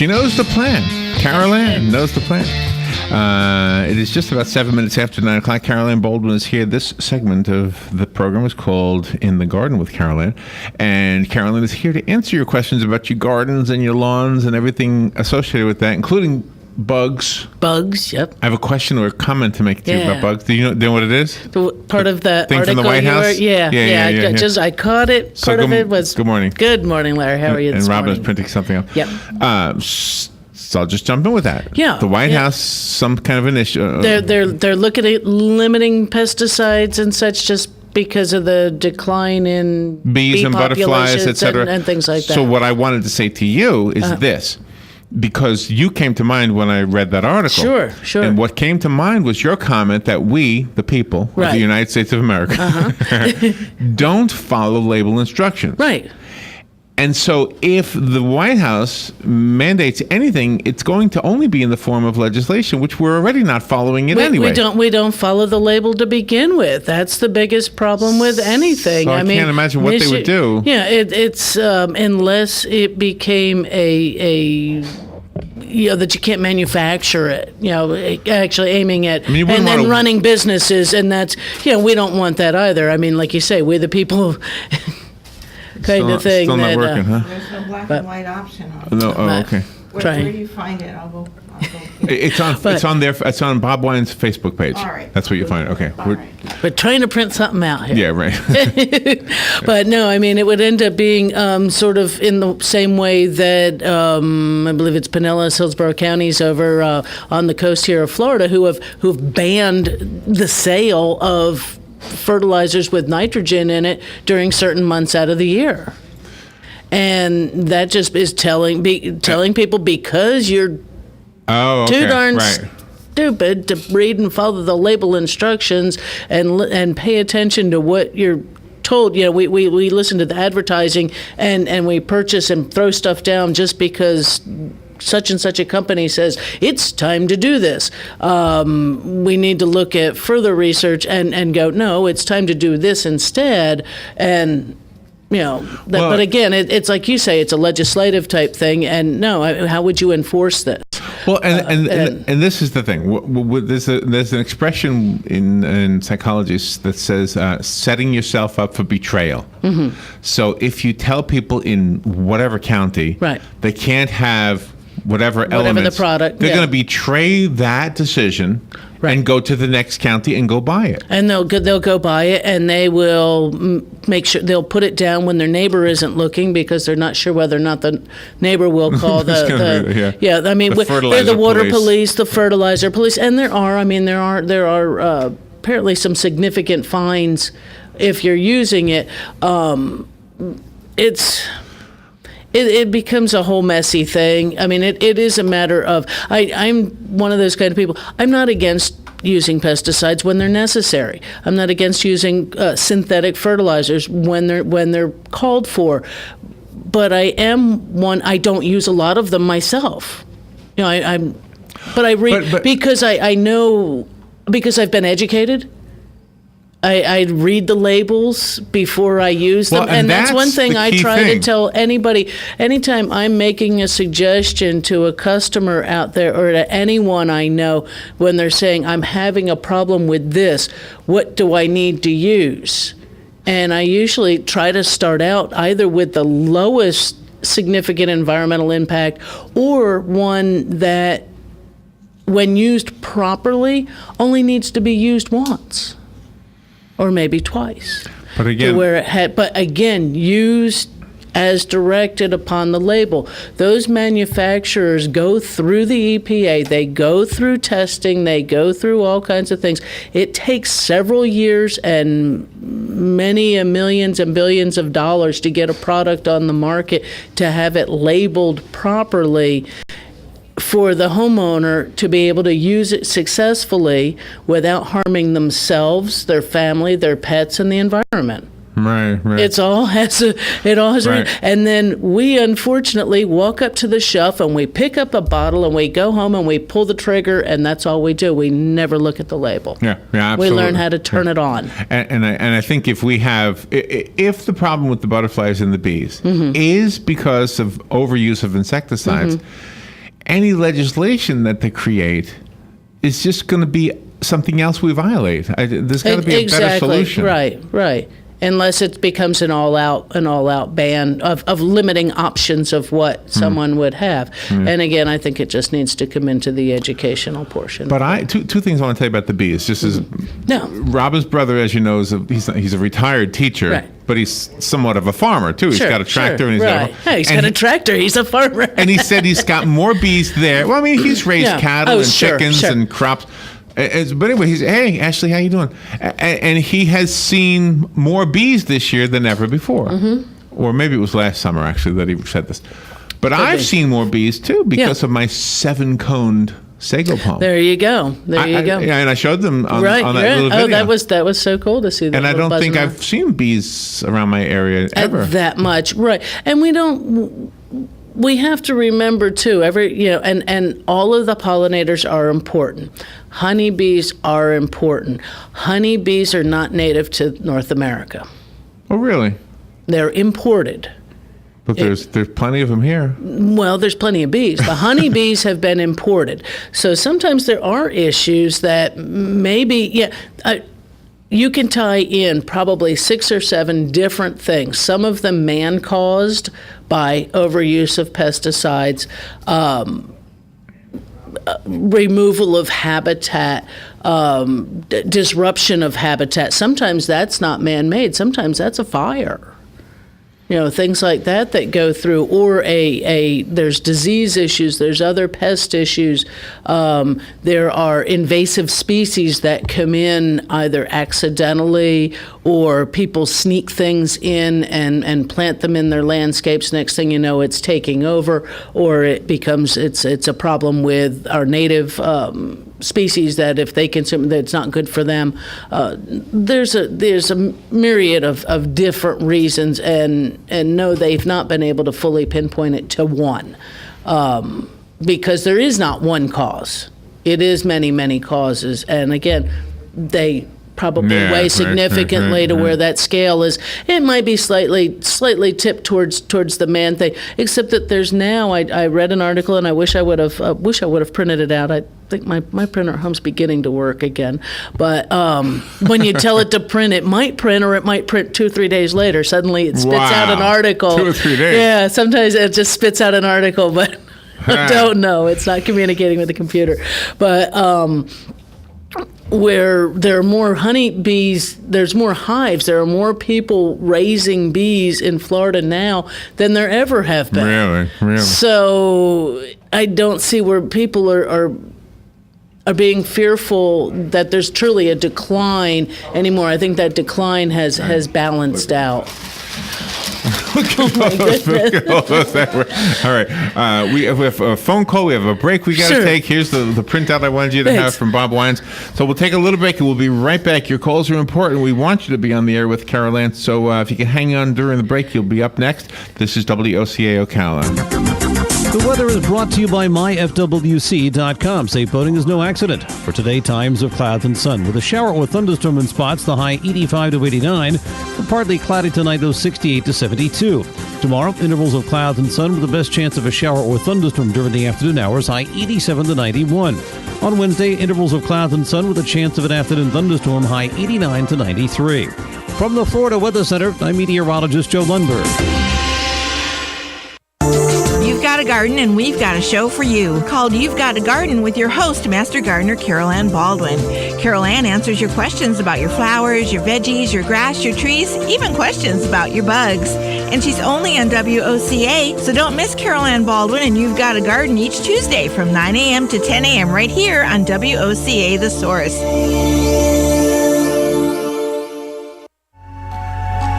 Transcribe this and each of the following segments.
She knows the plan. Carol Ann knows the plan. It is just about 7 minutes after 9 o'clock. Carol Ann Baldwin is here. This segment of the program is called In the Garden with Carol Ann. And Carol Ann is here to answer your questions about your gardens and your lawns and everything associated with that, including bugs. Bugs, yep. I have a question or a comment to make to you about bugs. Do you know what it is? Part of the thing article from the White House? I caught it. So of it was... Good morning. Good morning, Larry. How are you this morning? And Robin is morning? printing something up. Yep. So I'll just jump in with that. Yeah. The White House, some kind of initiative. They're looking at limiting pesticides and such just because of the decline in bees and butterflies, etc. and things like that. So what I wanted to say to you is this. Because you came to mind when I read that article. Sure. And what came to mind was your comment that we, the people of the United States of America, don't follow label instructions. Right. And so if the White House mandates anything, it's going to only be in the form of legislation, which we're already not following it anyway. We don't follow the label to begin with. That's the biggest problem with anything. So I can't imagine what they would do. Yeah, it's unless it became a that you can't manufacture it, actually aiming at and then running businesses, and that's we don't want that either. I mean, like you say, we're the people kind of thing. Still not working, huh? There's no black and white option on it. No, okay. Where do you find it? I'll go. It's on Bob Wine's Facebook page. All right. That's where you find it. Okay. We're trying to print something out here. Yeah, right. But no, I mean, it would end up being sort of in the same way that I believe it's Pinellas, Hillsborough counties over on the coast here of Florida who've banned the sale of fertilizers with nitrogen in it during certain months out of the year. And that just is telling people, because you're too darn stupid to read and follow the label instructions and pay attention to what you're told. We listen to the advertising and we purchase and throw stuff down just because such and such a company says it's time to do this. We need to look at further research and go, no, it's time to do this instead. And but again, it's like you say, it's a legislative type thing. And no, how would you enforce this? Well, and this is the thing. There's an expression in psychology that says setting yourself up for betrayal. Mm-hmm. So if you tell people in whatever county they can't have whatever elements, the product, they're going to betray that decision and go to the next county and go buy it. And they'll go buy it, and they will make sure they'll put it down when their neighbor isn't looking, because they're not sure whether or not the neighbor will call they're the water police, the fertilizer police, and there are apparently some significant fines if you're using it. It becomes a whole messy thing. I mean, it is a matter of, I'm one of those kind of people. I'm not against using pesticides when they're necessary. I'm not against using synthetic fertilizers when they're called for. But I don't use a lot of them myself. But I read because I know, because I've been educated. I read the labels before I use them, and that's one thing I try to tell anybody. Anytime I'm making a suggestion to a customer out there or to anyone I know, when they're saying, I'm having a problem with this, what do I need to use? And I usually try to start out either with the lowest significant environmental impact, or one that, when used properly, only needs to be used once. Or maybe twice. But again, used as directed upon the label. Those manufacturers go through the EPA, they go through testing, they go through all kinds of things. It takes several years and many millions and billions of dollars to get a product on the market, to have it labeled properly, for the homeowner to be able to use it successfully without harming themselves, their family, their pets, and the environment. Right. It all has and then we unfortunately walk up to the shelf and we pick up a bottle and we go home and we pull the trigger, and that's all we do. We never look at the label. Yeah, absolutely. We learn how to turn it on. And I think if the problem with the butterflies and the bees is because of overuse of insecticides, any legislation that they create is just going to be something else we violate. There's got to be a better solution. Right. Unless it becomes an all-out ban of limiting options of what someone would have. And again, I think it just needs to come into the educational portion. But two things I want to tell you about the bees. Just as Robin's brother, as you know, he's a retired teacher, right. But he's somewhat of a farmer too. He's got a tractor and he's got a tractor. He's a farmer. And he said he's got more bees there. Well, I mean, he's raised cattle and chickens and crops. But anyway, he's, hey, Ashley, how you doing? And he has seen more bees this year than ever before. Or maybe it was last summer, actually, that he said this. But I've seen more bees, too, because of my 7-coned sago palm. There you go. And I showed them on that little video. Oh, that was so cool to see that. And I don't think I've seen bees around my area ever. That much, right. And we have to remember too, and all of the pollinators are important. Honeybees are important. Honeybees are not native to North America. Oh, really? They're imported. But there's plenty of them here. Well, there's plenty of bees. The honeybees have been imported. So sometimes there are issues that maybe, you can tie in probably 6 or 7 different things. Some of them man-caused by overuse of pesticides, removal of habitat, disruption of habitat. Sometimes that's not man-made. Sometimes that's a fire. Things like that go through, or there's disease issues, there's other pest issues, there are invasive species that come in either accidentally or people sneak things in and plant them in their landscapes. Next thing you know, it's taking over, or it's a problem with our native species that if they consume, that it's not good for them. There's a myriad of different reasons, and no, they've not been able to fully pinpoint it to one, because there is not one cause. It is many, many causes, and again, they probably weigh significantly to where that scale is. It might be slightly tipped towards the man thing, except that there's now. I read an article, and I wish I would have printed it out. I think my printer at home's beginning to work again. But when you tell it to print, it might print, or it might print 2 or 3 days later. Suddenly it spits out an article. 2 or 3 days. Yeah, sometimes it just spits out an article, but I don't know. It's not communicating with the computer. But where there are more honeybees, there's more hives. There are more people raising bees in Florida now than there ever have been. Really? So I don't see where people are being fearful that there's truly a decline anymore. I think that decline has balanced out. Oh my goodness. All right. We have a phone call. We have a break we got to take. Here's the printout I wanted you to have from Bob Wines. So we'll take a little break and we'll be right back. Your calls are important. We want you to be on the air with Carol Ann. So if you can hang on during the break, you'll be up next. This is WOCA Ocala. The weather is brought to you by myfwc.com. Safe boating is no accident. For today, times of clouds and sun with a shower or thunderstorm in spots, the high 85 to 89. The partly cloudy tonight, though 68 to 72. Tomorrow, intervals of clouds and sun with the best chance of a shower or thunderstorm during the afternoon hours, high 87 to 91. On Wednesday, intervals of clouds and sun with a chance of an afternoon thunderstorm, high 89 to 93. From the Florida Weather Center, I'm meteorologist Joe Lundberg. You've got a garden, and we've got a show for you called You've Got a Garden with your host, Master Gardener Carol Ann Baldwin. Carol Ann answers your questions about your flowers, your veggies, your grass, your trees, even questions about your bugs. And she's only on WOCA, so don't miss Carol Ann Baldwin and You've Got a Garden each Tuesday from 9 a.m. to 10 a.m. right here on WOCA The Source.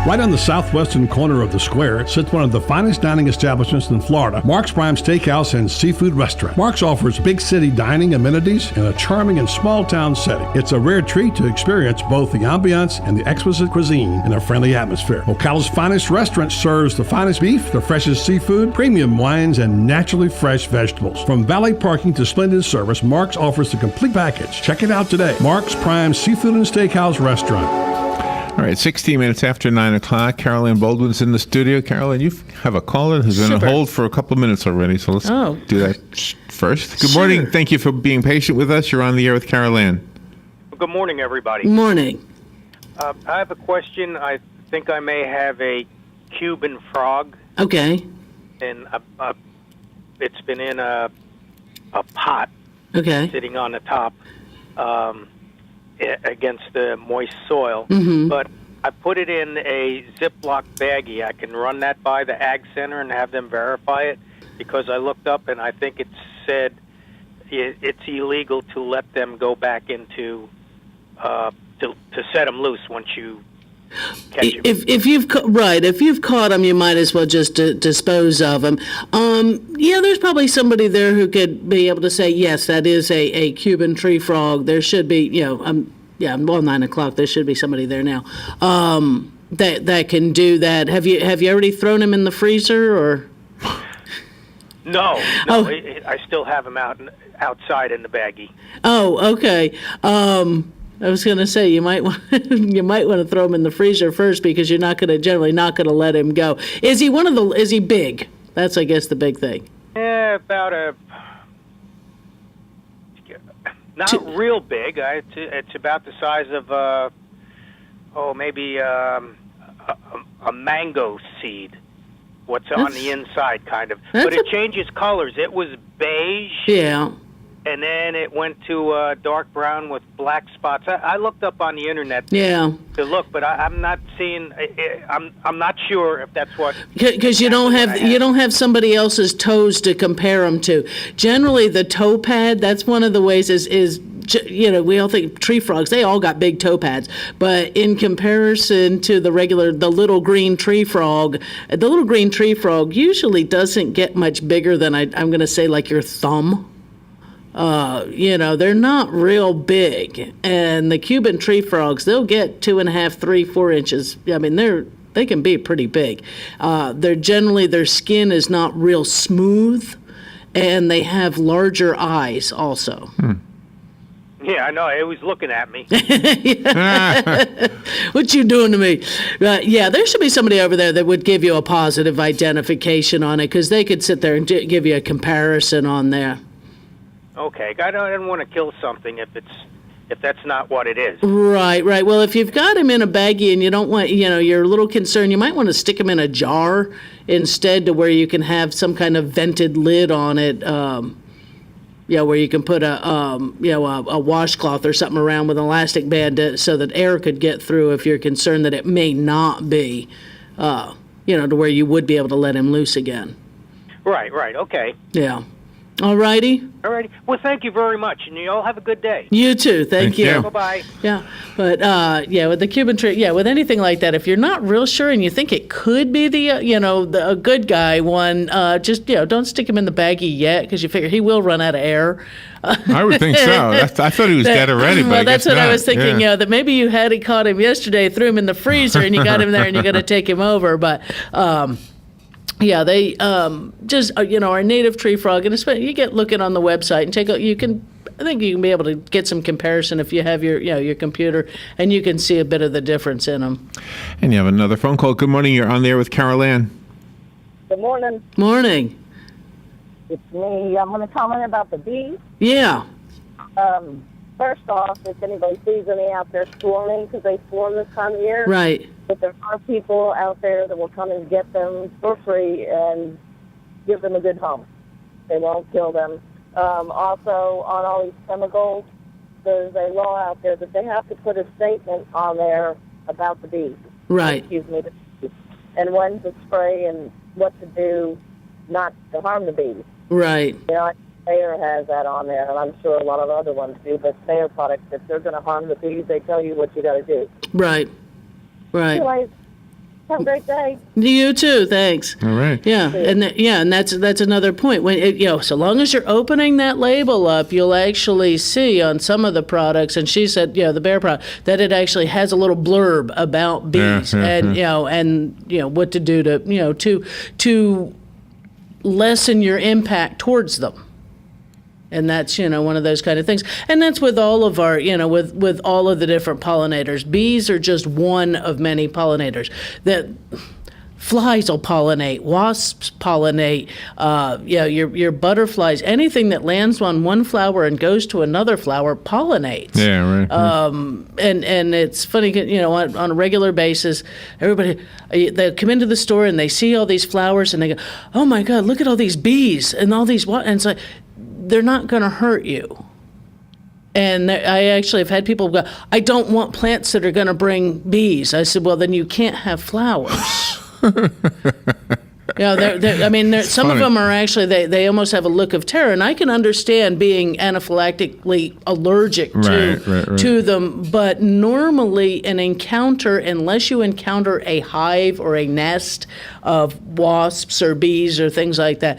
Right on the southwestern corner of the square sits one of the finest dining establishments in Florida, Mark's Prime Steakhouse and Seafood Restaurant. Mark's offers big city dining amenities in a charming and small town setting. It's a rare treat to experience both the ambiance and the exquisite cuisine in a friendly atmosphere. Ocala's finest restaurant serves the finest beef, the freshest seafood, premium wines, and naturally fresh vegetables. From valet parking to splendid service, Mark's offers the complete package. Check it out today. Mark's Prime Seafood and Steakhouse Restaurant. All right, 16 minutes after 9 o'clock. Carolyn Baldwin's in the studio. Carolyn, you have a caller who's been on hold for a couple of minutes already, so let's do that first. Good morning. Thank you for being patient with us. You're on the air with Carolyn. Good morning, everybody. Morning. I have a question. I think I may have a Cuban frog, Okay. and it's been in a pot Okay. sitting on the top against the moist soil. Mm-hmm. But I put it in a Ziploc baggie. I can run that by the Ag Center and have them verify it, because I looked up and I think it said it's illegal to let them go back into to set them loose once you catch them. If you've caught them, you might as well just dispose of them. There's probably somebody there who could be able to say, yes, that is a Cuban tree frog. There should be, 9 o'clock. There should be somebody there now that can do that. Have you already thrown him in the freezer or? No. I still have them outside in the baggie. Oh, okay. I was going to say you might want to throw him in the freezer first, because you're generally not going to let him go. Is he big? That's, I guess, the big thing. Yeah, not real big. It's about the size of maybe a mango seed. What's on the inside, kind of. But it changes colors. It was beige. Yeah. And then it went to dark brown with black spots. I looked up on the internet to look, but I'm not seeing. I'm not sure if that's what. Because you don't have somebody else's toes to compare them to. Generally, the toe pad. That's one of the ways is we all think tree frogs. They all got big toe pads, but in comparison to the little green tree frog, the little green tree frog usually doesn't get much bigger than I'm going to say like your thumb. They're not real big, and the Cuban tree frogs, they'll get 2.5, 3, 4 inches. I mean, they can be pretty big. Their skin is not real smooth, and they have larger eyes also. Yeah, I know. It was looking at me. What you doing to me? There should be somebody over there that would give you a positive identification on it, because they could sit there and give you a comparison on there. Okay, I don't want to kill something if that's not what it is. Right. Well, if you've got him in a baggie and you don't want, you're a little concerned, you might want to stick him in a jar instead, to where you can have some kind of vented lid on it. Where you can put a washcloth or something around with an elastic band so that air could get through, if you're concerned that it may not be, to where you would be able to let him loose again. Right. Okay. Yeah. All righty. Well, thank you very much, and you all have a good day. You too. Thank you. Bye-bye. Yeah, but with the Cuban tree, with anything like that, if you're not real sure and you think it could be a good guy one, just don't stick him in the baggie yet, because you figure he will run out of air. I would think so. I thought he was dead already, but well, I guess that's what not. I was thinking. That maybe you had caught him yesterday, threw him in the freezer, and you got him there, and you're going to take him over, but. They just our native tree frog, and especially you get looking on the website and I think you can be able to get some comparison if you have your computer, and you can see a bit of the difference in them. And you have another phone call. Good morning. You're on there with Carol Ann. Good morning. Morning. It's me. I'm going to comment about the bees. Yeah. First off, if anybody sees any out there swarming, because they swarm this time of year. Right. But there are people out there that will come and get them for free and give them a good home. They won't kill them. Also, on all these chemicals, there's a law out there that they have to put a statement on there about the bees. Right. Excuse me. And when to spray and what to do not to harm the bees. Right. Bayer has that on there, and I'm sure a lot of other ones do, but Bayer products, if they're going to harm the bees, they tell you what you got to do. Right. Anyways, have a great day. You too, thanks. All right. Yeah, and that's another point. When so long as you're opening that label up, you'll actually see on some of the products, and she said, the Bayer product, that it actually has a little blurb about bees, and what to do to lessen your impact towards them. And that's, one of those kind of things. And that's with all of our, with all of the different pollinators. Bees are just one of many pollinators. That flies will pollinate, wasps pollinate, your butterflies, anything that lands on one flower and goes to another flower pollinates. Yeah, right. And it's funny, on a regular basis, everybody, they come into the store and they see all these flowers and they go, oh my God, look at all these bees and all these what? And it's like, they're not going to hurt you. And I actually have had people go, I don't want plants that are going to bring bees. I said, well, then you can't have flowers. Some of them are actually, they almost have a look of terror, and I can understand being anaphylactically allergic to them, but normally an encounter, unless you encounter a hive or a nest of wasps or bees or things like that,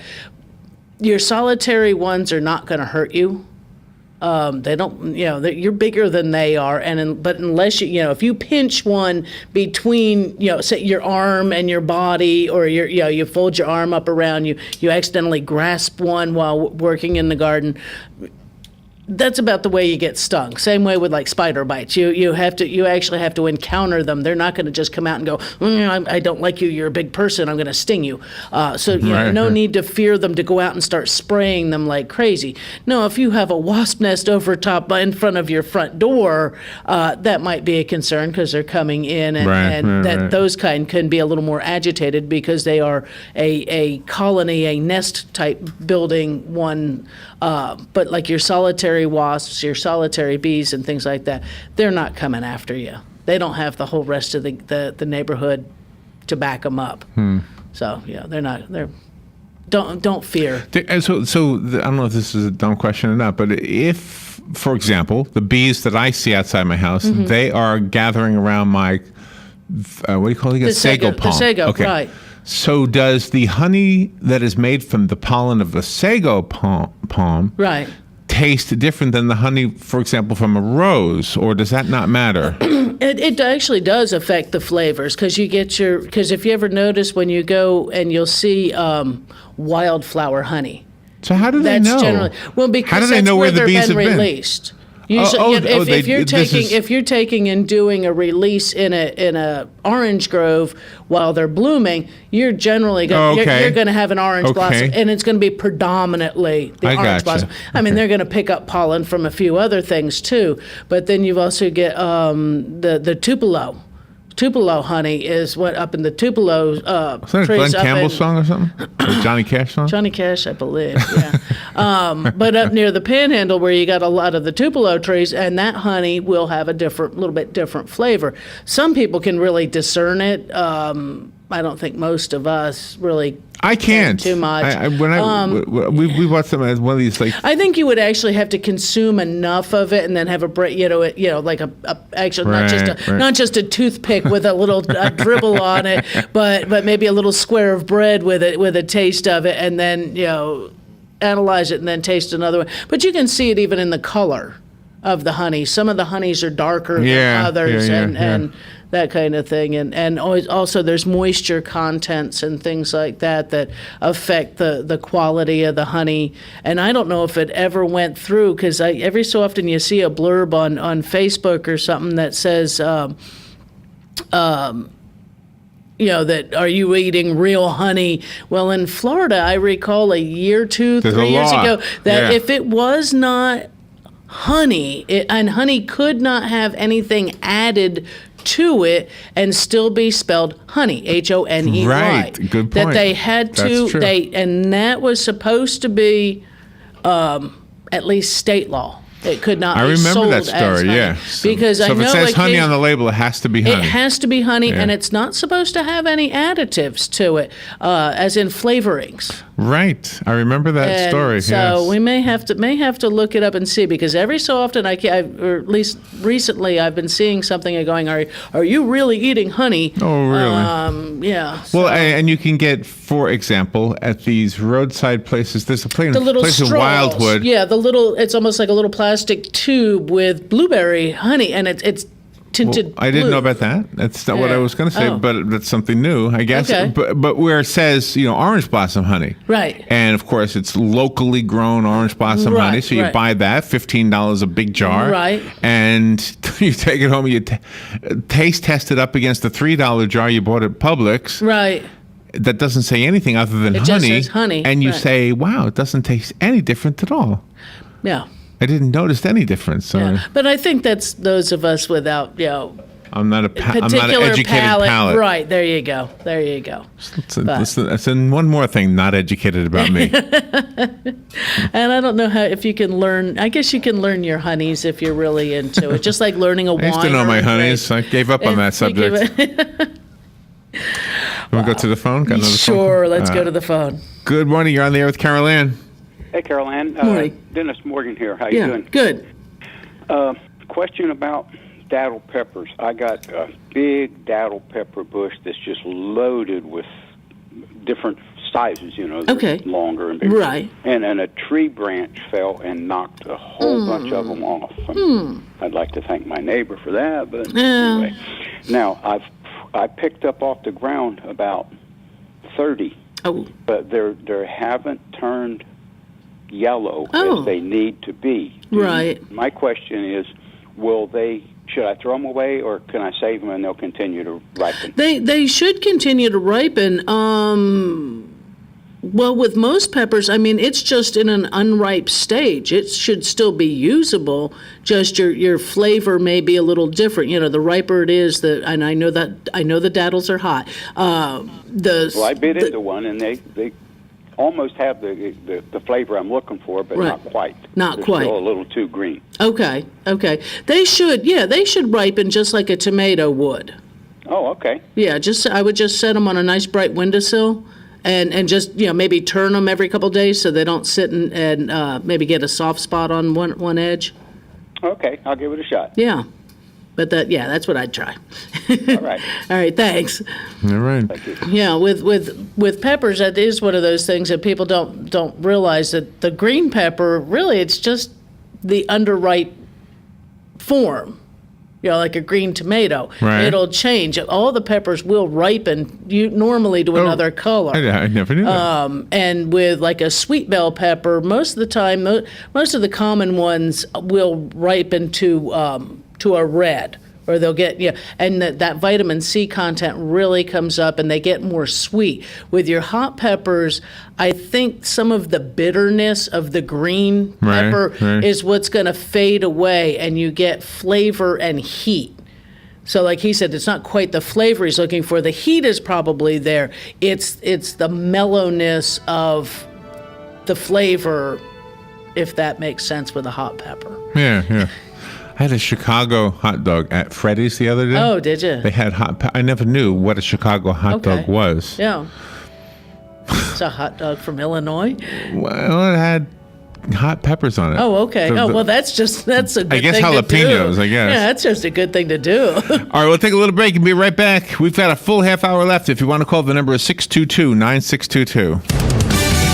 your solitary ones are not going to hurt you. They don't, you're bigger than they are, but unless if you pinch one between, say your arm and your body, or you fold your arm up around you accidentally grasp one while working in the garden. That's about the way you get stung. Same way with like spider bites. You actually have to encounter them. They're not going to just come out and go, I don't like you. You're a big person. I'm going to sting you. No need to fear them to go out and start spraying them like crazy. No, if you have a wasp nest over top in front of your front door, that might be a concern because they're coming in, and those kind can be a little more agitated because they are a colony, a nest type building one. But like your solitary wasps, your solitary bees, and things like that, they're not coming after you. They don't have the whole rest of the neighborhood to back them up. So they're not. Don't fear. So I don't know if this is a dumb question or not, but if, for example, the bees that I see outside my house, they are gathering around my what do you call it again? Sago palm. The sago, okay. Right. So does the honey that is made from the pollen of the sago palm right. taste different than the honey, for example, from a rose, or does that not matter? It actually does affect the flavors because if you ever notice when you go and you'll see wildflower honey. So how do they know? Because how do they know where the bees have been released? If you're taking and doing a release in a orange grove while they're blooming, you're generally going to have an orange blossom, and it's going to be predominantly the orange blossom. I mean, they're going to pick up pollen from a few other things too, but then you've also get the Tupelo. Tupelo honey is what up in the Tupelo is that a Glenn Campbell song or something? Or Johnny Cash song? Johnny Cash, I believe, yeah. But up near the Panhandle where you got a lot of the Tupelo trees, and that honey will have a little bit different flavor. Some people can really discern it. I don't think most of us really. I can't. Too much. We watched them as one of these like. I think you would actually have to consume enough of it and then have a break. Like not just a toothpick with a little dribble on it, but maybe a little square of bread with a taste of it, and then analyze it and then taste another one. But you can see it even in the color of the honey. Some of the honeys are darker than others, and that kind of thing. And also there's moisture contents and things like that affect the quality of the honey. And I don't know if it ever went through, because every so often you see a blurb on Facebook or something that says, that are you eating real honey? Well, in Florida, I recall a year, 3 years ago, that if it was not honey, and honey could not have anything added to it and still be spelled honey, Honey. Right, good point. That they had to, That's true. And that was supposed to be at least state law. It could not be sold as honey. I remember that story, Because so I know if it says honey on the label, it has to be honey. It has to be honey, and it's not supposed to have any additives to it, as in flavorings. Right, I remember that story. So we may have to look it up and see, because every so often or at least recently, I've been seeing something and going, "Are you really eating honey?" Oh, really? Yeah. Well, and you can get, for example, at these roadside places. There's a place in Wildwood. Yeah, it's almost like a little plastic tube with blueberry honey, and it's tinted I didn't blue. know about that. That's not what I was going to say, Oh. but that's something new, I guess. Okay. But where it says, orange blossom honey. Right. And of course, it's locally grown orange blossom Right, honey. So you right. buy that, $15 a big jar. Right. And you take it home, you taste test it up against the $3 jar you bought at Publix. Right. That doesn't say anything other than It honey. just says honey, And you right. say, wow, it doesn't taste any different at all. Yeah. I didn't notice any difference. So Yeah. But I think that's those of us without, I'm not an particular educated palate. palate. Right. There you go. There you go. That's one more thing not educated about me. And I don't know if you can learn. I guess you can learn your honeys if you're really into it. Just like learning a wine. I used to know or my a honeys. grape. I gave up on that If you give subject. it- Want to go to the phone? Got another phone? Sure. Let's go to the phone. Good morning. You're on the air with Carol Ann. Hey, Carol Ann. Morning. Dennis Morgan here. How you doing? Good. Question about daddle peppers. I got a big daddle pepper bush that's just loaded with different sizes, they're Okay. longer and bigger. Right. And then a tree branch fell and knocked a whole bunch of them off. I'd like to thank my neighbor for that, but anyway. Now, I picked up off the ground about 30, but they haven't turned yellow as they need to be. Right. My question is, should I throw them away, or can I save them and they'll continue to ripen? They should continue to ripen. Well, with most peppers, it's just in an unripe stage. It should still be usable. Just your flavor may be a little different. The riper it is, and I know the daddles are hot. Well, I bit into one, and they almost have the flavor I'm looking for, but Right. not quite. Not They're quite. Still a little too green. Okay. They should ripen just like a tomato would. Oh, okay. Yeah, I would just set them on a nice bright windowsill. And just maybe turn them every couple days so they don't sit and maybe get a soft spot on one edge. Okay, I'll give it a shot. Yeah, but that's what I'd try. All right. All right, thanks. All right. Thank you. Yeah, with peppers, that is one of those things that people don't realize that the green pepper really it's just the underripe form. Like a green tomato. Right. It'll change. All the peppers will ripen normally to another color. I never knew that. And with like a sweet bell pepper, most of the time, most of the common ones will ripen to a red, or they'll get and that vitamin C content really comes up, and they get more sweet. With your hot peppers, I think some of the bitterness of the green pepper is what's going to fade away, and you get flavor and heat. So like he said, it's not quite the flavor he's looking for. The heat is probably there. It's the mellowness of the flavor, if that makes sense with a hot pepper. Yeah. I had a Chicago hot dog at Freddy's the other day. Oh, did you? They had I never knew what a Chicago hot dog was. Yeah. It's a hot dog from Illinois. Well, it had hot peppers on it. Oh, okay. That's a good I guess thing jalapenos, to do. I guess. Yeah, that's just a good thing to do. All right, we'll take a little break and be right back. We've got a full half hour left. If you want to call, the number is 622-9622.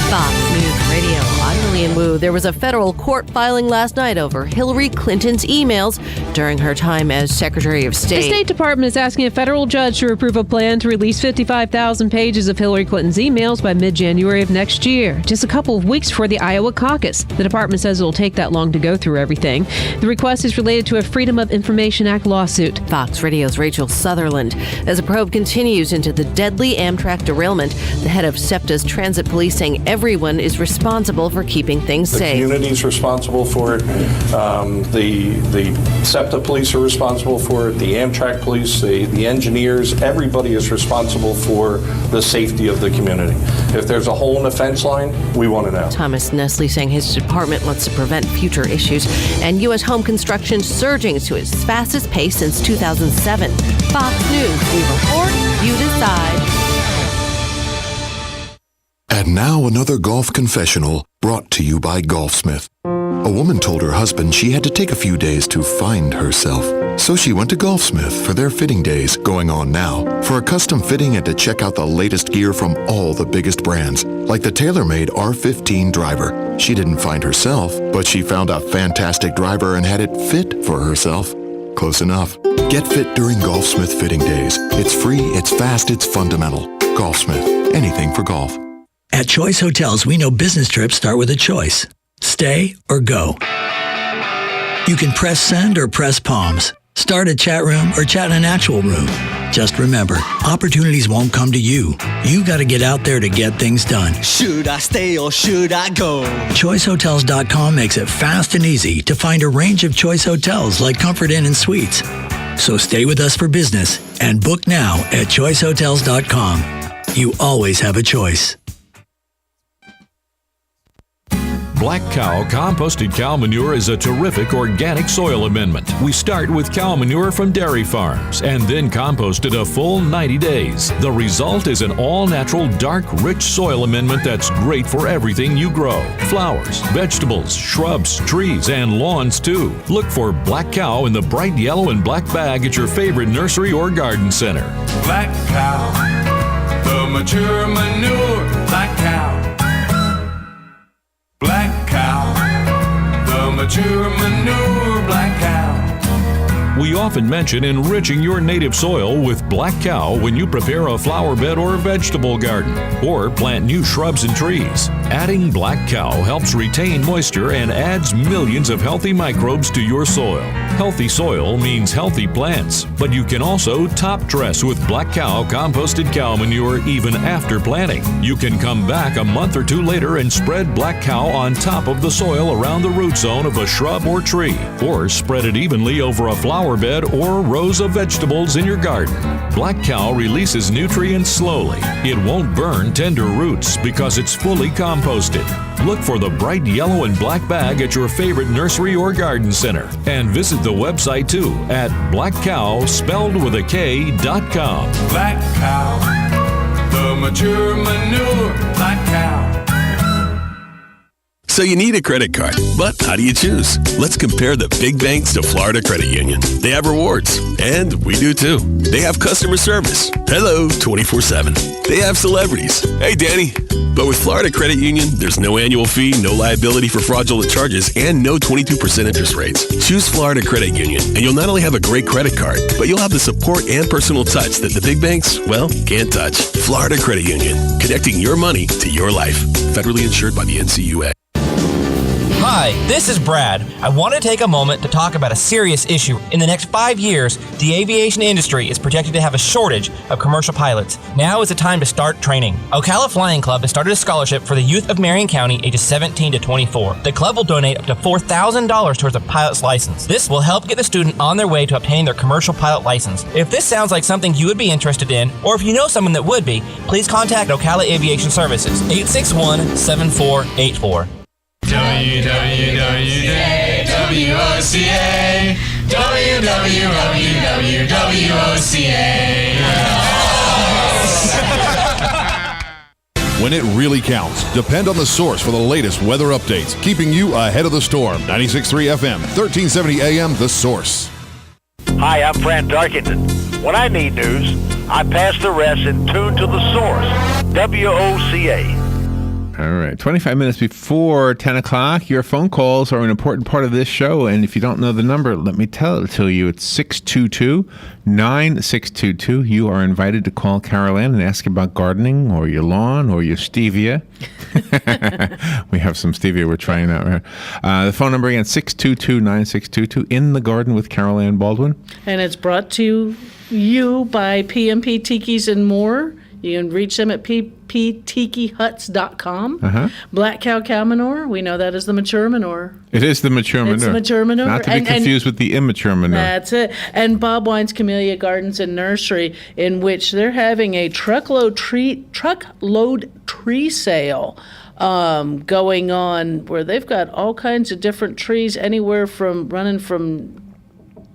Fox News Radio. I'm Lillian Wu. There was a federal court filing last night over Hillary Clinton's emails during her time as Secretary of State. The State Department is asking a federal judge to approve a plan to release 55,000 pages of Hillary Clinton's emails by mid-January of next year, just a couple of weeks before the Iowa caucus. The department says it'll take that long to go through everything. The request is related to a Freedom of Information Act lawsuit. Fox Radio's Rachel Sutherland. As a probe continues into the deadly Amtrak derailment, the head of SEPTA's transit police saying everyone is responsible for keeping things safe. The community's responsible for it. The SEPTA police are responsible for it. The Amtrak police, the engineers, everybody is responsible for the safety of the community. If there's a hole in the fence line, we want to know. Thomas Nestle saying his department wants to prevent future issues. And U.S. home construction surging to its fastest pace since 2007. Fox News, we report, you decide. And now another golf confessional brought to you by Golfsmith. A woman told her husband she had to take a few days to find herself. So she went to Golfsmith for their fitting days going on now. For a custom fitting and to check out the latest gear from all the biggest brands, like the TaylorMade R15 driver. She didn't find herself, but she found a fantastic driver and had it fit for herself. Close enough. Get fit during Golfsmith fitting days. It's free, it's fast, it's fundamental. Golfsmith. Anything for golf. At Choice Hotels, we know business trips start with a choice. Stay or go. You can press send or press palms. Start a chat room or chat in an actual room. Just remember, opportunities won't come to you. You got to get out there to get things done. Should I stay or should I go? ChoiceHotels.com makes it fast and easy to find a range of Choice Hotels like Comfort Inn and Suites. So stay with us for business and book now at ChoiceHotels.com. You always have a choice. Black Cow composted cow manure is a terrific organic soil amendment. We start with cow manure from dairy farms and then compost it a full 90 days. The result is an all-natural, dark, rich soil amendment that's great for everything you grow. Flowers, vegetables, shrubs, trees, and lawns too. Look for Black Cow in the bright yellow and black bag at your favorite nursery or garden center. Black Cow, the mature manure. Black Cow. Black Cow, the mature manure. Black Cow. We often mention enriching your native soil with Black Cow when you prepare a flower bed or vegetable garden, or plant new shrubs and trees. Adding Black Cow helps retain moisture and adds millions of healthy microbes to your soil. Healthy soil means healthy plants, but you can also top dress with Black Cow composted cow manure even after planting. You can come back a month or two later and spread Black Cow on top of the soil around the root zone of a shrub or tree, or spread it evenly over a flower bed or rows of vegetables in your garden. Black Cow releases nutrients slowly. It won't burn tender roots because it's fully composted. Look for the bright yellow and black bag at your favorite nursery or garden center, and visit the website too at blackcow, spelled with a K.com. Black Cow, the mature manure. Black Cow. So you need a credit card, but how do you choose? Let's compare the big banks to Florida Credit Union. They have rewards, and we do too. They have customer service. Hello, 24/7. They have celebrities. Hey, Danny. But with Florida Credit Union, there's no annual fee, no liability for fraudulent charges, and no 22% interest rates. Choose Florida Credit Union, and you'll not only have a great credit card, but you'll have the support and personal touch that the big banks, well, can't touch. Florida Credit Union, connecting your money to your life. Federally insured by the NCUA. Hi, this is Brad. I want to take a moment to talk about a serious issue. In the next 5 years, the aviation industry is projected to have a shortage of commercial pilots. Now is the time to start training. Ocala Flying Club has started a scholarship for the youth of Marion County ages 17 to 24. The club will donate up to $4,000 towards a pilot's license. This will help get the student on their way to obtaining their commercial pilot license. If this sounds like something you would be interested in, or if you know someone that would be, please contact Ocala Aviation Services, 861-7484. WWWOCA, WWWOCA. When it really counts, depend on the source for the latest weather updates, keeping you ahead of the storm. 96.3 FM, 1370 AM, The Source. Hi, I'm Fran Darkington. When I need news, I pass the rest and tune to the source. WOCA. All right, 25 minutes before 10 o'clock, your phone calls are an important part of this show, and if you don't know the number, let me tell it to you. It's 622-9622. You are invited to call Carol Ann and ask about gardening or your lawn or your stevia. We have some stevia we're trying out here. The phone number again, 622-9622, In the Garden with Carol Ann Baldwin. And it's brought to you by PMP Tiki's and More. You can reach them at pptikihuts.com. Black Cow manure, we know that is the mature manure. It is the mature manure. It's the mature manure. Not to be confused with the immature manure. That's it. And Bob Wine's Camellia Gardens and Nursery, in which they're having a truckload tree sale going on, where they've got all kinds of different trees, anywhere from running from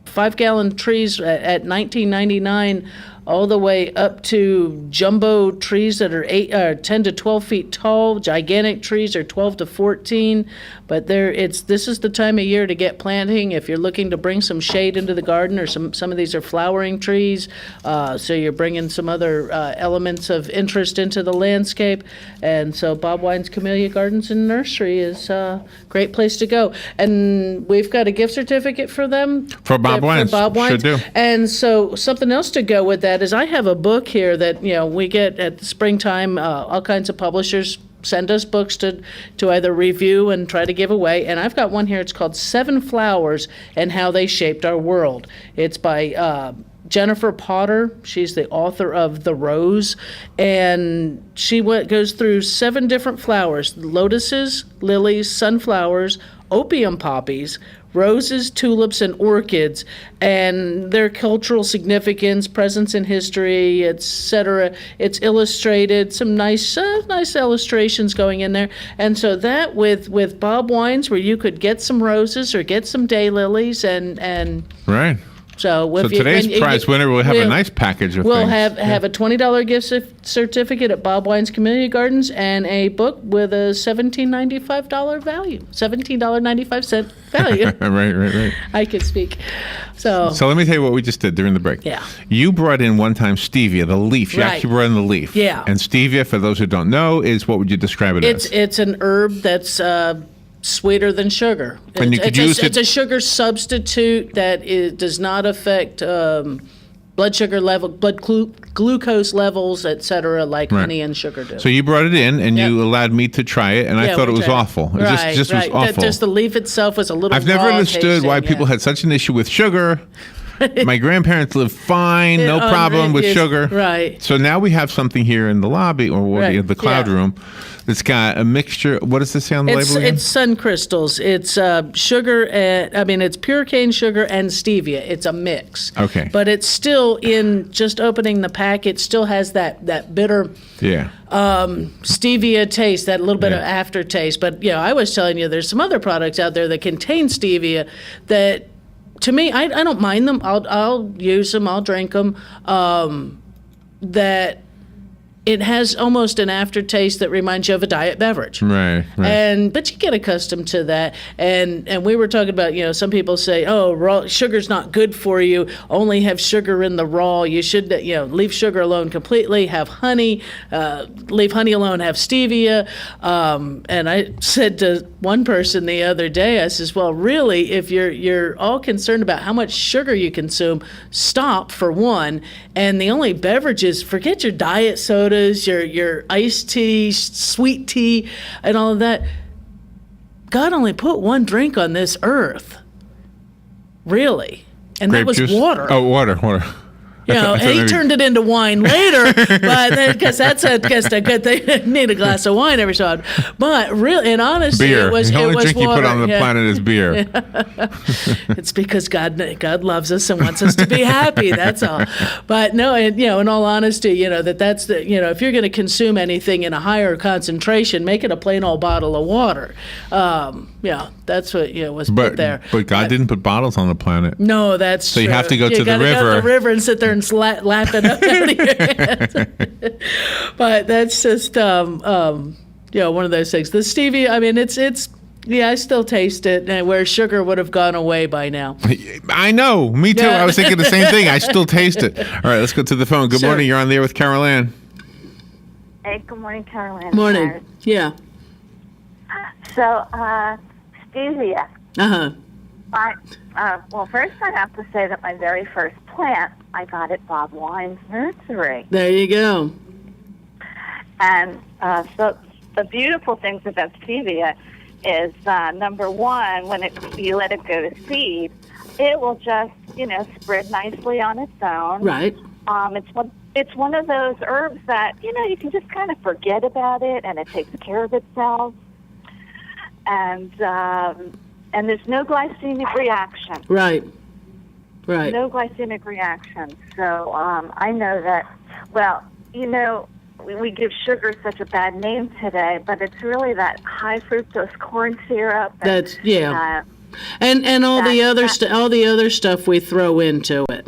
5-gallon trees at $19.99 all the way up to jumbo trees that are 10 to 12 feet tall. Gigantic trees are 12 to 14. But this is the time of year to get planting if you're looking to bring some shade into the garden, or some of these are flowering trees. So you're bringing some other elements of interest into the landscape. And so Bob Wine's Camellia Gardens and Nursery is a great place to go. And we've got a gift certificate for them. For Bob Wines. For Bob Wines. Sure do. And so something else to go with that is I have a book here that, we get at the springtime, all kinds of publishers send us books to either review and try to give away. And I've got one here. It's called 7 Flowers and How They Shaped Our World. It's by Jennifer Potter. She's the author of The Rose. And she goes through 7 different flowers: lotuses, lilies, sunflowers, opium poppies, roses, tulips, and orchids, and their cultural significance, presence in history, etc. It's illustrated, some nice illustrations going in there. And so that with Bob Wines, where you could get some roses or get some daylilies and right. So, today's prize winner will have a nice package of things. We'll have a $20 gift certificate at Bob Wine's Camellia Gardens and a book with a $17.95 value, $17.95 value. Right. I could speak. So let me tell you what we just did during the break. Yeah. You brought in one time stevia, the leaf. You actually brought in the leaf. Yeah. And stevia, for those who don't know, is, what would you describe it as? It's an herb that's sweeter than sugar. And you could use it. It's a sugar substitute that does not affect blood sugar level, glucose levels, etc., like honey and sugar do. So you brought it in, and you allowed me to try it, and I thought it was awful. It just was awful. Just the leaf itself was a little. I've never understood why people had such an issue with sugar. My grandparents lived fine, no problem with sugar. Right. So now we have something here in the lobby or the cloud room that's got a mixture. What does this say on the label again? It's sun crystals. It's sugar. It's pure cane sugar and stevia. It's a mix. Okay. But it's still, in just opening the pack, it still has that bitter. Yeah. Stevia taste, that little bit of aftertaste. But I was telling you, there's some other products out there that contain stevia that, to me, I don't mind them. I'll use them. I'll drink them. That it has almost an aftertaste that reminds you of a diet beverage. Right. But you get accustomed to that. And we were talking about, some people say, raw sugar's not good for you. Only have sugar in the raw. You should, leave sugar alone completely. Have honey. Leave honey alone. Have stevia. And I said to one person the other day, I says, well, really, if you're all concerned about how much sugar you consume, stop for one. And the only beverages, forget your diet soda, your iced tea, sweet tea, and all of that. God only put one drink on this earth, really, and Grape that was juice? water. Oh, water. And he turned it into wine later, but because that's a good thing. Need a glass of wine every so often. But really, in honesty, beer. it was the only drink water. you put on the planet is beer. It's because God loves us and wants us to be happy. That's all. But no, in all honesty, that's the if you're going to consume anything in a higher concentration, make it a plain old bottle of water. That's what was put there. But God didn't put bottles on the planet. No, that's so true. You have to go to the river. Go to the river and sit there and lap it up out of your hands. But that's just one of those things. The stevia, it's I still taste it, where sugar would have gone away by now. I know, me too. I was thinking the same thing. I still taste it. All right, let's go to the phone. Good morning. You're on the air with Carol Ann. Hey, good morning, Carol Ann. Morning. Yeah. So, stevia. Well, first I have to say that my very first plant I got at Bob Wine's Nursery. There you go. And so the beautiful things about stevia is, number one, when you let it go to seed, it will just, spread nicely on its own. Right. It's one of those herbs that, you can just kind of forget about it, and it takes care of itself. And there's no glycemic reaction. Right. No glycemic reaction. So I know that, we give sugar such a bad name today, but it's really that high fructose corn syrup. And all the other stuff we throw into it.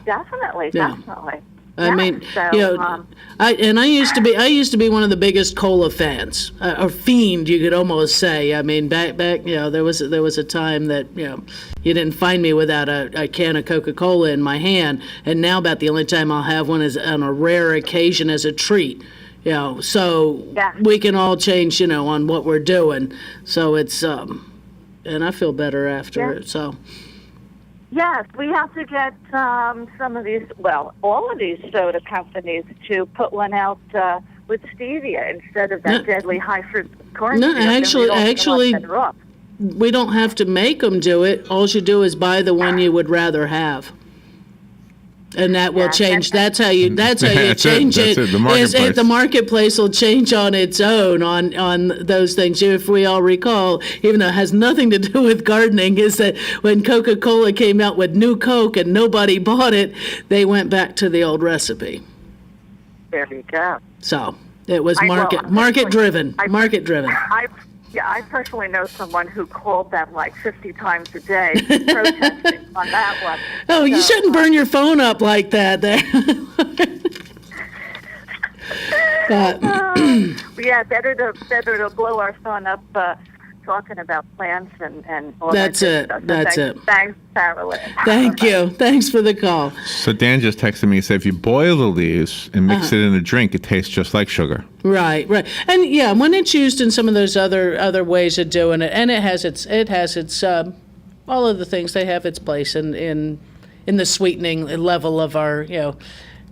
definitely. I mean, So, I used to be one of the biggest cola fans, or fiend, you could almost say. I mean, back, there was a time that you didn't find me without a can of Coca-Cola in my hand, and now about the only time I'll have one is on a rare occasion as a treat. So we can all change, on what we're doing. So it's and I feel better after it. So. Yes, we have to get some of these, all of these soda companies to put one out with stevia instead of that deadly high fruit corn syrup. Actually, we don't have to make them do it. All you do is buy the one you would rather have. And that will change. That's how you change it. The marketplace will change on its own on those things. If we all recall, even though it has nothing to do with gardening, is that when Coca-Cola came out with new Coke and nobody bought it, they went back to the old recipe. There you go. So it was market driven. I personally know someone who called them like 50 times a day protesting on that one. Oh, you shouldn't burn your phone up like that there. Better to blow our phone up talking about plants and all That's that it. stuff. That's it. Thanks, Carolyn. Thank you. Thanks for the call. So Dan just texted me and said if you boil the leaves and mix it in a drink, it tastes just like sugar. Right. And when it's used in some of those other ways of doing it, and it has its all of the things, they have its place in the sweetening level of our,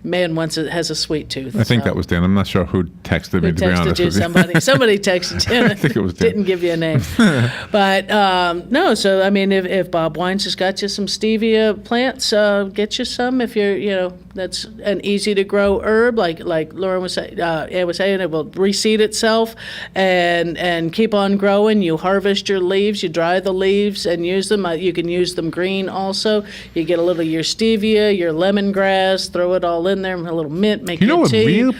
man once has a sweet tooth. I think that was Dan. I'm not sure who texted me, to be honest with you. Somebody texted you. I think it was Dan. Didn't give you a name. But, no, so, I mean, if Bob Wines has got you some stevia plants, get you some. If you're, that's an easy-to-grow herb, like Lauren was saying, it will reseed itself and keep on growing. You harvest your leaves, you dry the leaves and use them. You can use them green also. You get a little of your stevia, your lemongrass, throw it all in there, a little mint, make your tea.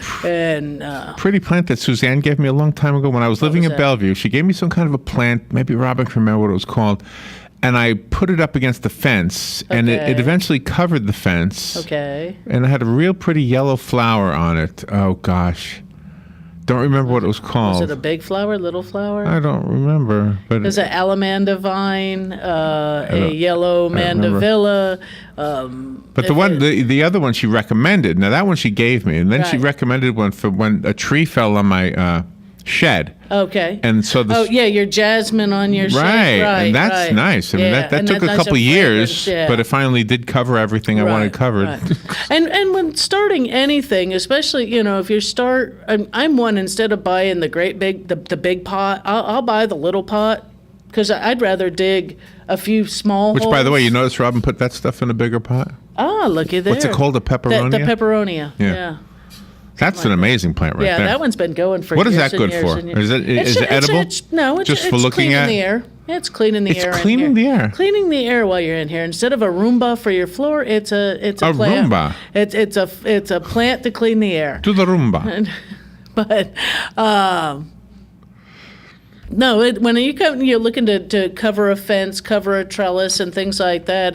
Pretty plant that Suzanne gave me a long time ago when I was living in Bellevue. She gave me some kind of a plant, maybe Robin can remember what it was called, and I put it up against the fence, and it eventually covered the fence. Okay. And it had a real pretty yellow flower on it. Oh, gosh. Don't remember what it was called. Was it a big flower, little flower? I don't remember. But there's an alamanda vine, a yellow mandevilla. But the other one she recommended. Now that one she gave me, and then she recommended one for when a tree fell on my shed. Okay. And so your jasmine on your shed. Right, and that's nice. I mean, that took a couple years, but it finally did cover everything I wanted covered. Right. and when starting anything, especially, if you start, I'm one, instead of buying the great big, the big pot, I'll buy the little pot, because I'd rather dig a few small holes. Which, by the way, you notice Robin put that stuff in a bigger pot? Oh, looky there. What's it called, the pepperonia? The pepperonia, yeah. That's an amazing plant right there. Yeah, that one's been going for years. What is that good for? Is it edible? No, it's just for looking at? Cleaning the air. It's cleaning the air. It's cleaning the air. Cleaning the air while you're in here. Instead of a Roomba for your floor, it's a plant. Roomba. It's a plant to clean the air. To the Roomba. But no, when you're looking to cover a fence, cover a trellis, and things like that,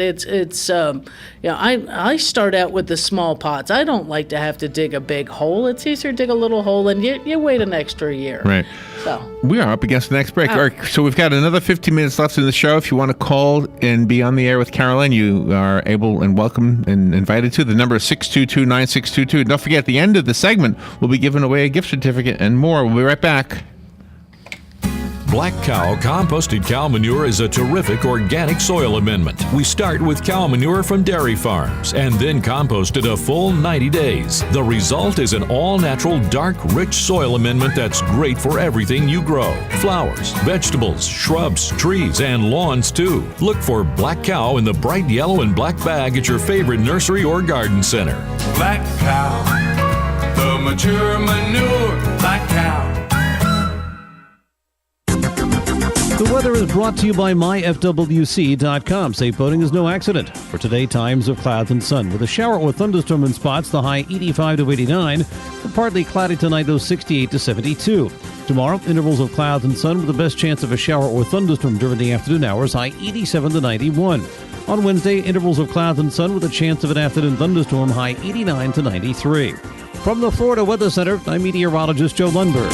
I start out with the small pots. I don't like to have to dig a big hole. It's easier to dig a little hole, and you wait an extra year. Right. So we are up against the next break. All right, so we've got another 15 minutes left in the show. If you want to call and be on the air with Carolyn, you are able and welcome and invited to. The number is 622-9622. Don't forget, at the end of the segment, we'll be giving away a gift certificate and more. We'll be right back. Black Cow composted cow manure is a terrific organic soil amendment. We start with cow manure from dairy farms and then compost it a full 90 days. The result is an all-natural, dark, rich soil amendment that's great for everything you grow. Flowers, vegetables, shrubs, trees, and lawns too. Look for Black Cow in the bright yellow and black bag at your favorite nursery or garden center. Black Cow, the mature manure. Black Cow. The weather is brought to you by myfwc.com. Safe boating is no accident. For today, times of clouds and sun with a shower or thunderstorm in spots, the high 85 to 89. The partly cloudy tonight, low 68 to 72. Tomorrow, intervals of clouds and sun with the best chance of a shower or thunderstorm during the afternoon hours, high 87 to 91. On Wednesday, intervals of clouds and sun with a chance of an afternoon thunderstorm, high 89 to 93. From the Florida Weather Center, I'm meteorologist Joe Lundberg.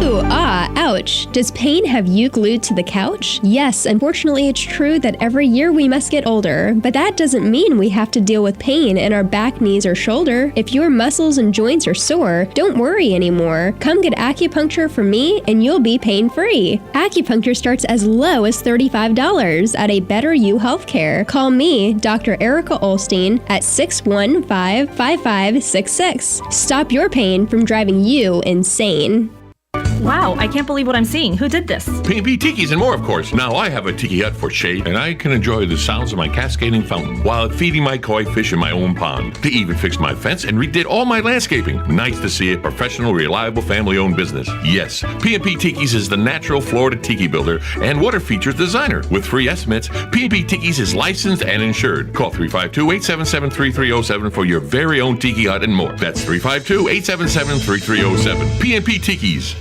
Ooh, ouch. Does pain have you glued to the couch? Yes, unfortunately it's true that every year we must get older, but that doesn't mean we have to deal with pain in our back, knees, or shoulder. If your muscles and joints are sore, don't worry anymore. Come get acupuncture from me and you'll be pain-free. Acupuncture starts as low as $35 at a Better You Healthcare. Call me, Dr. Erica Olstein, at 615-5566. Stop your pain from driving you insane. Wow, I can't believe what I'm seeing. Who did this? P&P Tikis and more, of course. Now I have a tiki hut for shade, and I can enjoy the sounds of my cascading fountain while feeding my koi fish in my own pond. They even fixed my fence and redid all my landscaping. Nice to see a professional, reliable, family-owned business. Yes, P&P Tikis is the natural Florida tiki builder and water features designer. With free estimates, P&P Tikis is licensed and insured. Call 352-877-3307 for your very own tiki hut and more. That's 352-877-3307. P&P Tikis.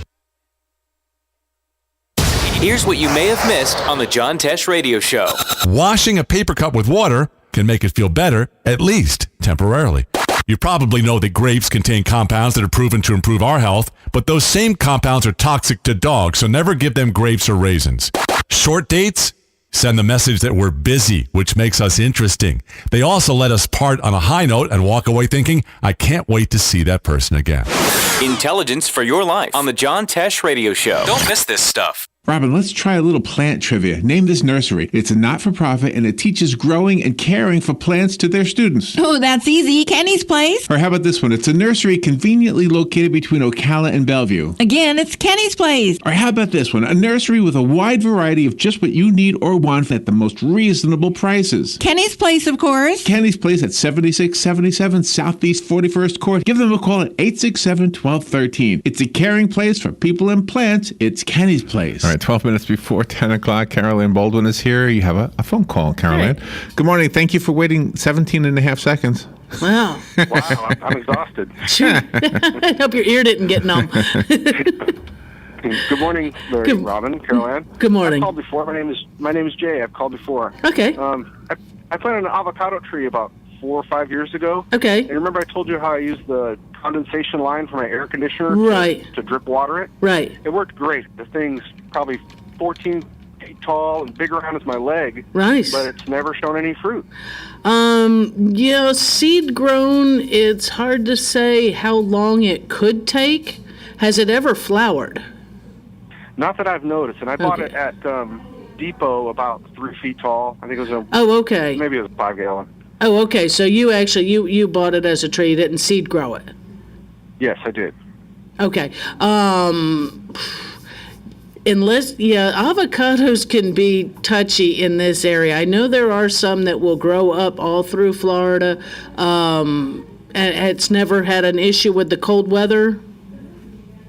Here's what you may have missed on the John Tesh Radio Show. Washing a paper cup with water can make it feel better, at least temporarily. You probably know that grapes contain compounds that are proven to improve our health, but those same compounds are toxic to dogs, so never give them grapes or raisins. Short dates? Send the message that we're busy, which makes us interesting. They also let us part on a high note and walk away thinking, I can't wait to see that person again. Intelligence for your life on the John Tesh Radio Show. Don't miss this stuff. Robin, let's try a little plant trivia. Name this nursery. It's a not-for-profit, and it teaches growing and caring for plants to their students. Oh, that's easy. Kenny's Place. Or how about this one? It's a nursery conveniently located between Ocala and Bellevue. Again, it's Kenny's Place. Or how about this one? A nursery with a wide variety of just what you need or want at the most reasonable prices. Kenny's Place, of course. Kenny's Place at 7677 Southeast 41st Court. Give them a call at 867-1213. It's a caring place for people and plants. It's Kenny's Place. All right. 12 minutes before 10 o'clock, Carolyn Baldwin is here. You have a phone call, Carolyn. Right. Good morning. Thank you for waiting 17 and a half seconds. Wow. Wow, I'm exhausted. I hope your ear didn't get numb. Good morning, Larry, Robin, Carolyn. Good morning. I've called before. My name is Jay. I've called before. Okay. I planted an avocado tree about 4 or 5 years ago. Okay. And remember I told you how I used the condensation line for my air conditioner to drip water it? Right. It worked great. The thing's probably 14 feet tall and big around as my leg. Nice. But it's never shown any fruit. Yeah, seed grown, it's hard to say how long it could take. Has it ever flowered? Not that I've noticed. And I bought it at Depot about 3 feet tall. I think it was maybe it was a 5 gallon. Oh, okay. So you actually you bought it as a tree. You didn't seed grow it. Yes, I did. Okay. Avocados can be touchy in this area. I know there are some that will grow up all through Florida. And it's never had an issue with the cold weather.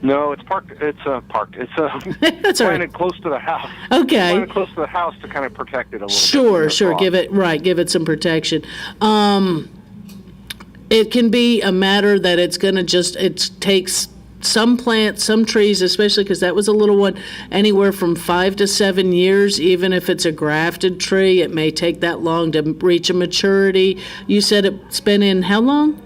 No, it's parked. It's parked. It's That's planted right. close to the house. Okay. Planted close to the house to kind of protect it a little bit. Sure. Give it some protection. It can be a matter that it's going to it takes some plants, some trees, especially because that was a little one, anywhere from 5 to 7 years. Even if it's a grafted tree, it may take that long to reach a maturity. You said it's been in how long?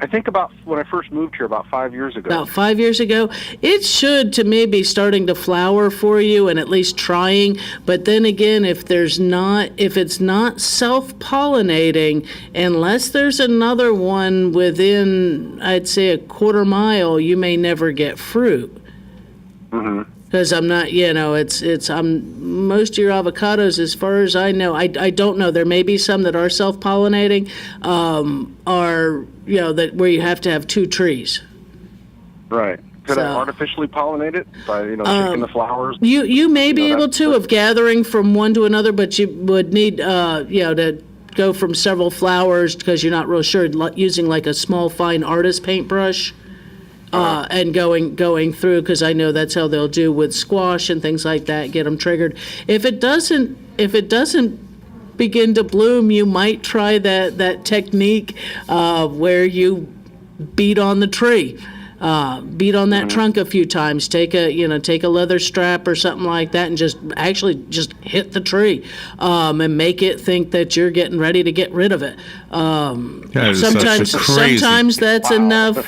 I think about when I first moved here about 5 years ago. About 5 years ago. It should, to me, be starting to flower for you and at least trying. But then again, if it's not self-pollinating, unless there's another one within, I'd say, a quarter mile, you may never get fruit. Mm-hmm. Because I'm not, most of your avocados, as far as I know, I don't know. There may be some that are self-pollinating, that where you have to have 2 trees. Right. Could I artificially pollinate it by, shaking the flowers? You may be able to, of gathering from one to another, but you would need, to go from several flowers because you're not real sure, using like a small, fine artist paintbrush. And going through, because I know that's how they'll do with squash and things like that, get them triggered. If it doesn't begin to bloom, you might try that technique where you beat on the tree. Beat on that trunk a few times. Take a leather strap or something like that, and just hit the tree, and make it think that you're getting ready to get rid of it. Sometimes that's enough.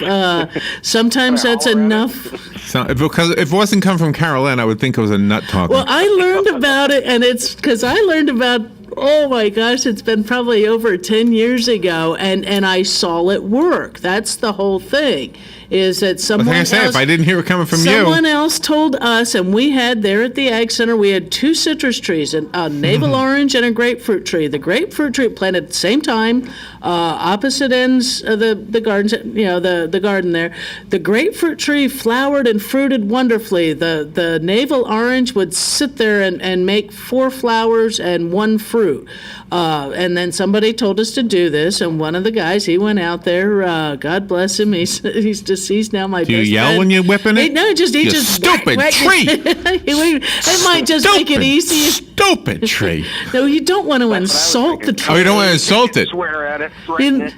Sometimes that's enough. So, because if it wasn't come from Carol Ann, I would think it was a nut talking. Well, I learned about it, and it's because I learned about. Oh my gosh, it's been probably over 10 years ago, and I saw it work. That's the whole thing. Is that someone else, if I didn't hear it coming from someone else told us, and we had there at the Ag Center, we had 2 citrus trees, a navel orange and a grapefruit tree. The grapefruit tree planted at the same time, opposite ends of the gardens, the garden there. The grapefruit tree flowered and fruited wonderfully. The navel orange would sit there and make 4 flowers and 1 fruit. And then somebody told us to do this, and one of the guys, he went out there, God bless him, he's deceased now, my best friend. Do you yell when you're whipping it? No, just you stupid tree! It might just make it easy. Stupid tree! No, you don't want to insult the tree. Oh, you don't want to insult it? Swear at it, threaten it.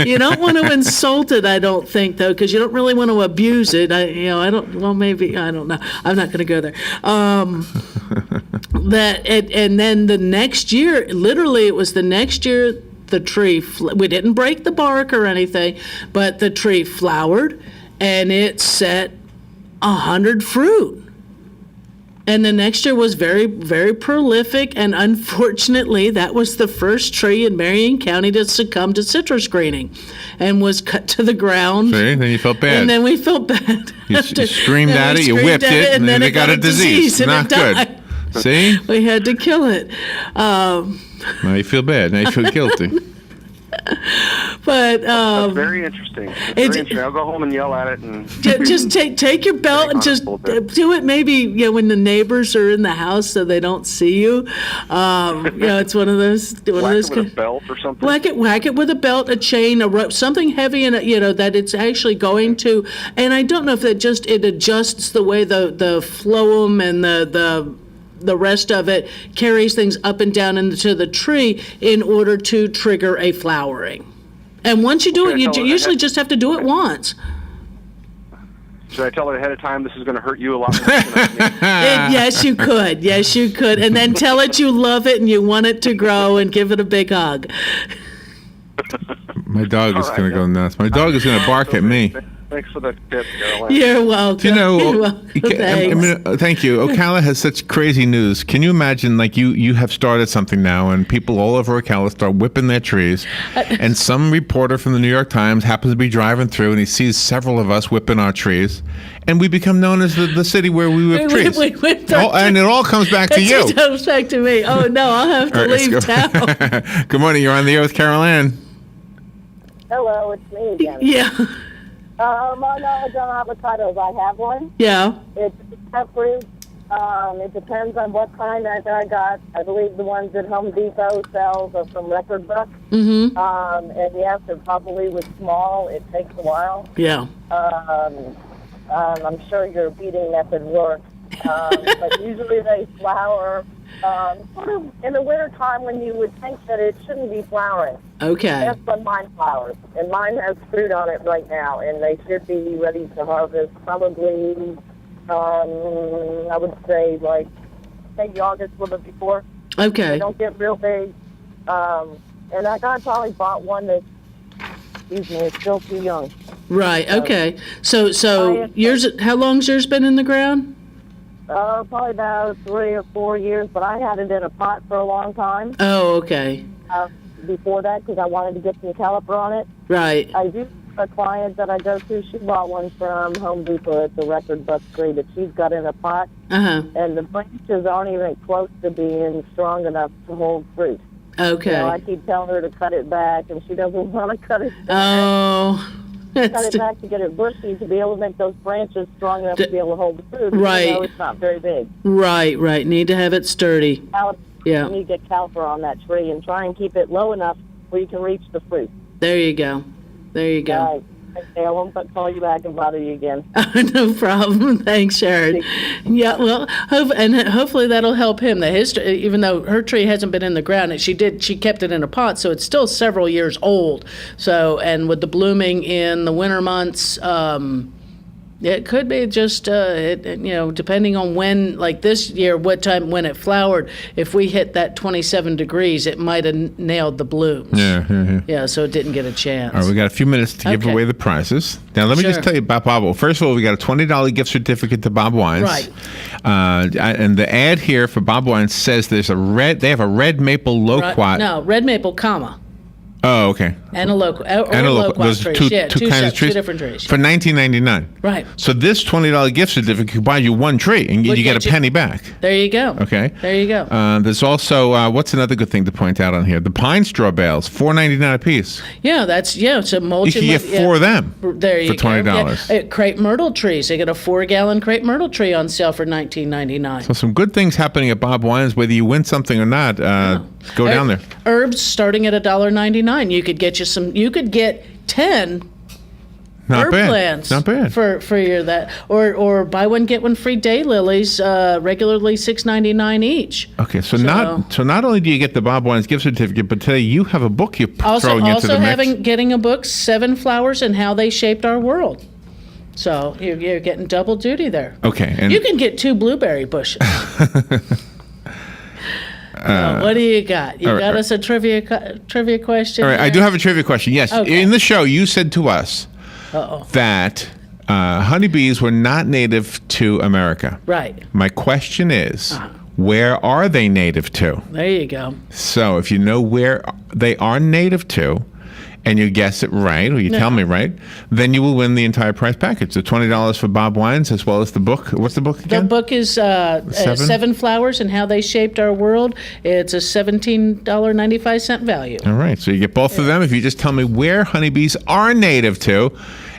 You don't want to insult it, I don't think, though, because you don't really want to abuse it. I don't. Well, maybe I don't know. I'm not going to go there. And then the next year, literally, it was the next year. The tree, we didn't break the bark or anything, but the tree flowered, and it set 100 fruit. And the next year was very, very prolific, and unfortunately, that was the first tree in Marion County to succumb to citrus greening, and was cut to the ground. See, then you felt bad. And then we felt bad. You screamed at it, you whipped it, and then it got a disease. Not good. See? We had to kill it. Now you feel bad. Now you feel guilty. But that's very interesting. I'll go home and yell at it and just take your belt and just do it. Maybe when the neighbors are in the house, so they don't see you. It's one of those. Whack it with a belt or something. Whack it with a belt, a chain, a rope, something heavy, and that it's actually going to. And I don't know if it adjusts the way the phloem and the rest of it carries things up and down into the tree in order to trigger a flowering. And once you do it, you usually just have to do it once. Should I tell it ahead of time this is going to hurt you a lot more? Yes, you could. Yes, you could. And then tell it you love it and you want it to grow and give it a big hug. My dog is going to go nuts. My dog is going to bark at me. Thanks for the tip, Caroline. You're welcome. You're welcome. Thank you. Ocala has such crazy news. Can you imagine, you have started something now, and people all over Ocala start whipping their trees, and some reporter from the New York Times happens to be driving through, and he sees several of us whipping our trees, and we become known as the city where we whip trees. And it all comes back to you. It comes back to me. Oh, no, I'll have to leave town. Good morning. You're on the air with Carol Ann. Hello, it's me again. Yeah. My knowledge on avocados, I have one. Yeah. It's a fruit. It depends on what kind I got. I believe the ones at Home Depot sells are from Record Book. Mm-hmm. And yes, it probably was small. It takes a while. Yeah. I'm sure your beating method works. But usually they flower sort of in the wintertime when you would think that it shouldn't be flowering. Okay. That's when mine flowers. And mine has fruit on it right now, and they should be ready to harvest probably, I would say, maybe August, a little bit before. Okay. They don't get real big. And I probably bought one that, is still too young. Right, okay. So yours, how long's yours been in the ground? Probably about 3 or 4 years, but I had it in a pot for a long time. Oh, okay. Before that, because I wanted to get some caliper on it. Right. I do have a client that I go to. She bought one from Home Depot. It's a Record Book tree that she's got in a pot. Uh-huh. And the branches aren't even close to being strong enough to hold fruit. Okay. So I keep telling her to cut it back, and she doesn't want to cut it back. Oh. Cut it back to get it bushy to be able to make those branches strong enough to be able to hold the fruit. Right. Even though it's not very big. Right. Need to have it sturdy. Yeah. You need to get caliper on that tree and try and keep it low enough where you can reach the fruit. There you go. Right. Okay, I won't call you back and bother you again. No problem. Thanks, Sharon. Yeah, well, hopefully that'll help him. The history, even though her tree hasn't been in the ground, she kept it in a pot, so it's still several years old. So, and with the blooming in the winter months, it could be just, depending on when, like this year, what time when it flowered. If we hit that 27 degrees, it might have nailed the blooms. Yeah. So it didn't get a chance. All right, we got a few minutes to give away the prizes. Now, let me just tell you about Bob. First of all, we got a $20 gift certificate to Bob Wines. Right. And the ad here for Bob Wines says they have a red maple loquat. No, red maple, comma. Oh, okay. And a loquat. Those are two kinds of trees. Two different trees. For $19.99. Right. So this $20 gift certificate could buy you one tree, and you get a penny back. There you go. Okay. There you go. There's also, what's another good thing to point out on here? The pine straw bales, $4.99 a piece. Yeah, it's a mulching. You can get 4 of them there you for $20. Yeah. Crepe myrtle trees. They got a 4-gallon crepe myrtle tree on sale for $19.99. So some good things happening at Bob Wines, whether you win something or not. Go down there. Herbs starting at $1.99. You could get 10 herb plants. Not bad. For your that, or buy one get one free daylilies, regularly $6.99 each. Okay, so not only do you get the Bob Wines gift certificate, but today you have a book you're throwing into the mix. Getting a book, 7 Flowers and How They Shaped Our World. So you're getting double duty there. Okay, and you can get 2 blueberry bushes. What do you got? You got us a trivia question? All right, I do have a trivia question. Yes, okay. In the show, you said to us that honeybees were not native to America. Right. My question is, where are they native to? There you go. So if you know where they are native to, and you guess it right, or you tell me right, then you will win the entire prize package. The $20 for Bob Wines, as well as the book. What's the book again? The book is 7 Flowers and How They Shaped Our World. It's a $17.95 value. All right, so you get both of them if you just tell me where honeybees are native to.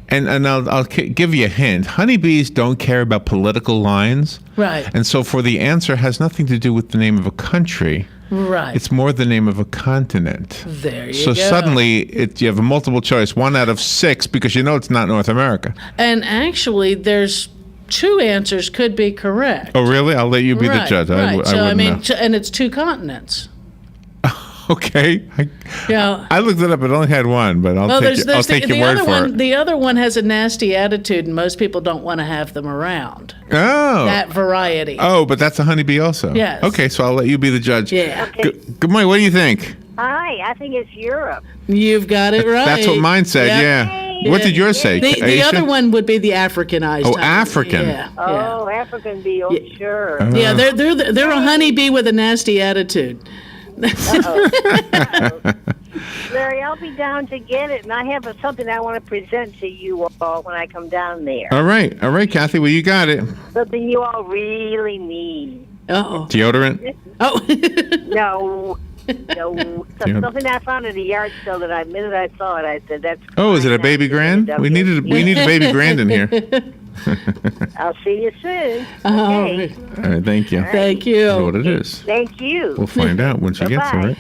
And I'll give you a hint. Honeybees don't care about political lines. Right. And so for the answer has nothing to do with the name of a country. Right. It's more the name of a continent. There you go. So suddenly you have a multiple choice, 1 out of 6, because you know it's not North America. And actually, there's 2 answers could be correct. Oh, really? I'll let you be the judge. Right. I mean, and it's 2 continents. Okay. I looked it up. It only had 1, but I'll take your word for it. The other one has a nasty attitude, and most people don't want to have them around. Oh. That variety. Oh, but that's a honeybee also. Yes. Okay, so I'll let you be the judge. Yeah. Okay. Good morning. What do you think? Hi, I think it's Europe. You've got it right. That's what mine said, yeah. What did yours say? The other one would be the Africanized. Oh, African. Yeah. Oh, African bee, sure. Yeah, they're a honeybee with a nasty attitude. Larry, I'll be down to get it, and I have something I want to present to you all when I come down there. All right, Kathy. Well, you got it. Something you all really need. Uh-oh. Deodorant? No. Something I found at a yard sale that the minute I saw it, I said, "That's." Oh, is it a baby grand? We need a baby grand in here. I'll see you soon. Okay. All right, thank you. Thank you. I know what it is. Thank you. We'll find out when she gets there, right?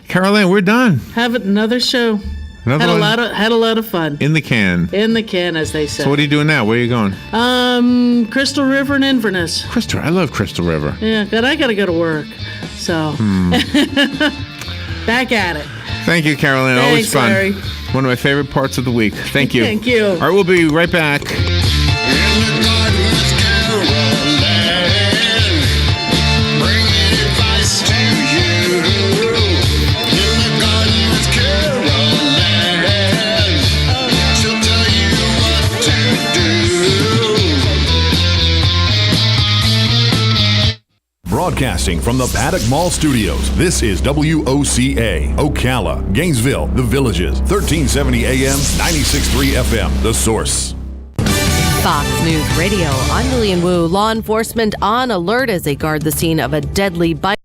Caroline, we're done. Have another show. Had a lot of fun. In the can. In the can, as they say. So what are you doing now? Where are you going? Crystal River in Inverness. I love Crystal River. Yeah, but I got to go to work. So, back at it. Thank you, Caroline. Always fun. Larry. One of my favorite parts of the week. Thank you. Thank you. All right, we'll be right back. Broadcasting from the Paddock Mall Studios, this is WOCA, Ocala, Gainesville, The Villages, 1370 AM, 96.3 FM, The Source. Fox News Radio, I'm Lillian Wu. Law enforcement on alert as they guard the scene of a deadly bike